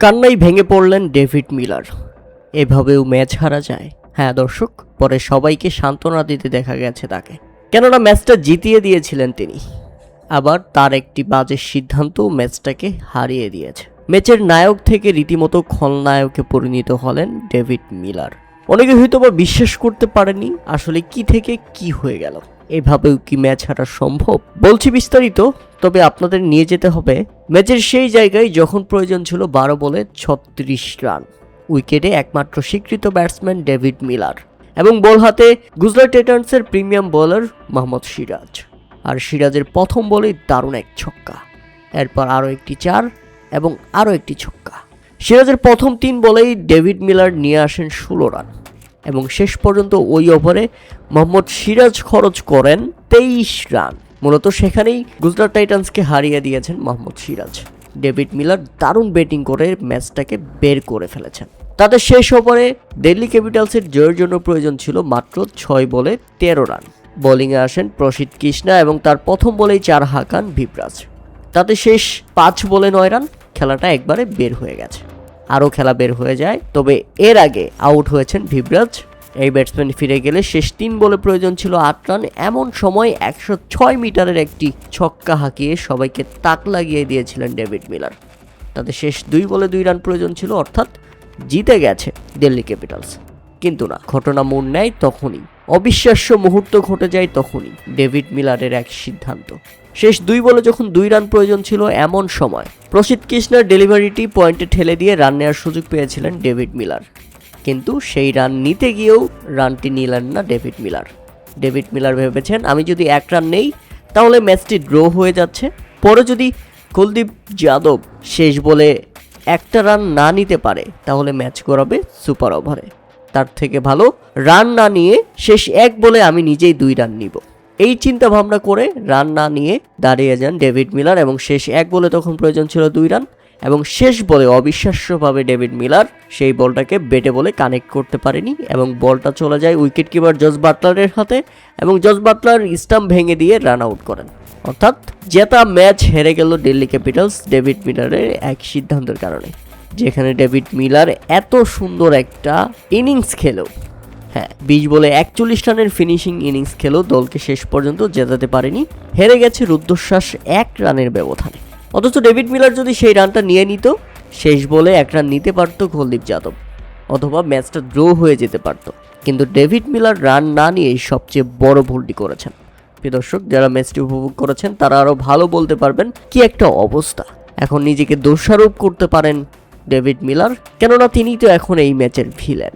কান্নায় ভেঙে পড়লেন ডেভিড মিলার। এভাবেও ম্যাচ হারা যায়? হ্যাঁ দর্শক, পরে সবাইকে সান্ত্বনা দিতে দেখা গেছে তাকে, কেননা ম্যাচটা জিতিয়ে দিয়েছিলেন তিনি। আবার তার একটি বাজে সিদ্ধান্ত ম্যাচটাকে হারিয়ে দিয়েছে। ম্যাচের নায়ক থেকে রীতিমতো খলনায়কে পরিণত হলেন ডেভিড মিলার। অনেকে হয়তোবা বিশ্বাস করতে পারেনি আসলে কি থেকে কি হয়ে গেল। এভাবেও কি ম্যাচ হারা সম্ভব? বলছি বিস্তারিত, তবে আপনাদের নিয়ে যেতে হবে ম্যাচের সেই জায়গায় যখন প্রয়োজন ছিল 12 বলে 36 রান। উইকেটে একমাত্র স্বীকৃত ব্যাটসম্যান ডেভিড মিলার এবং বল হাতে গুজরাট টাইটান্সের প্রিমিয়াম বোলার মোহাম্মদ সিরাজ। আর সিরাজের প্রথম বলেই দারুণ এক ছক্কা, এরপর আরও একটি 4 এবং আরও একটি ছক্কা। সিরাজের প্রথম 3 বলেই ডেভিড মিলার নিয়ে আসেন 16 রান এবং শেষ পর্যন্ত ওই ওভারে মোহাম্মদ সিরাজ খরচ করেন 23 রান। মূলত সেখানেই গুজরাট টাইটান্সকে হারিয়ে দিয়েছেন মোহাম্মদ সিরাজ। ডেভিড মিলার দারুণ ব্যাটিং করে ম্যাচটাকে বের করে ফেলেছেন। তাদের শেষ ওভারে দিল্লি ক্যাপিটালসের জয়ের জন্য প্রয়োজন ছিল মাত্র 6 বলে 13 রান। বোলিংয়ে আসেন প্রসিদ্ধ কৃষ্ণা এবং তার প্রথম বলেই 4 হাঁকান ভিভরাজ। তাতে শেষ 5 বলে 9 রান। খেলাটা একবারে বের হয়ে গেছে। আরও খেলা বের হয়ে যায়, তবে এর আগে আউট হয়েছেন ভিভরাজ। এই ব্যাটসম্যান ফিরে গেলে শেষ 3 বলে প্রয়োজন ছিল 8 রান। এমন সময় 106 মিটারের একটি ছক্কা হাঁকিয়ে সবাইকে তাক লাগিয়ে দিয়েছিলেন ডেভিড মিলার। তাতে শেষ 2 বলে 2 রান প্রয়োজন ছিল, অর্থাৎ জিতে গেছে দিল্লি ক্যাপিটালস। কিন্তু না, ঘটনা মোড় নেয় তখনই, অবিশ্বাস্য মুহূর্ত ঘটে যায় তখনই। ডেভিড মিলারের এক সিদ্ধান্ত। শেষ 2 বলে যখন 2 রান প্রয়োজন ছিল, এমন সময় প্রসিদ্ধ কৃষ্ণার ডেলিভারিটি পয়েন্টে ঠেলে দিয়ে রান নেওয়ার সুযোগ পেয়েছিলেন ডেভিড মিলার। কিন্তু সেই রান নিতে গিয়েও রানটি নিলেন না ডেভিড মিলার। ডেভিড মিলার ভেবেছেন আমি যদি 1 রান নেই তাহলে ম্যাচটি ড্র হয়ে যাচ্ছে। পরে যদি কুলদীপ যাদব শেষ বলে 1টা রান না নিতে পারে তাহলে ম্যাচ গড়াবে সুপার ওভারে। তার থেকে ভালো রান না নিয়ে শেষ 1 বলে আমি নিজেই 2 রান নিব। এই চিন্তা ভাবনা করে রান না নিয়ে দাঁড়িয়ে যান ডেভিড মিলার এবং শেষ 1 বলে তখন প্রয়োজন ছিল 2 রান এবং শেষ বলে অবিশ্বাস্যভাবে ডেভিড মিলার সেই বলটাকে বেটে বলে কানেক্ট করতে পারেনি এবং বলটা চলে যায় উইকেট কিপার জস বাটলারের হাতে এবং জস বাটলার স্টাম্প ভেঙে দিয়ে রান আউট করেন। অর্থাৎ জেতা ম্যাচ হেরে গেল দিল্লি ক্যাপিটালস ডেভিড মিলারের এক সিদ্ধান্তের কারণে। যেখানে ডেভিড মিলার এত সুন্দর একটা ইনিংস খেলেও, হ্যাঁ 20 বলে 41 রানের ফিনিশিং ইনিংস খেলেও দলকে শেষ পর্যন্ত জেতাতে পারেনি। হেরে গেছে রুদ্ধশ্বাস 1 রানের ব্যবধানে। অথচ ডেভিড মিলার যদি সেই রানটা নিয়ে নিত, শেষ বলে 1 রান নিতে পারত কুলদীপ যাদব, অথবা ম্যাচটা ড্র হয়ে যেতে পারত। কিন্তু ডেভিড মিলার রান না নিয়েই সবচেয়ে বড় ভুলটি করেছেন। প্রিয় দর্শক, যারা ম্যাচটি উপভোগ করেছেন তারা আরও ভালো বলতে পারবেন কি একটা অবস্থা। এখন নিজেকে দোষারোপ করতে পারেন ডেভিড মিলার, কেননা তিনিই তো এখন এই ম্যাচের ভিলেন।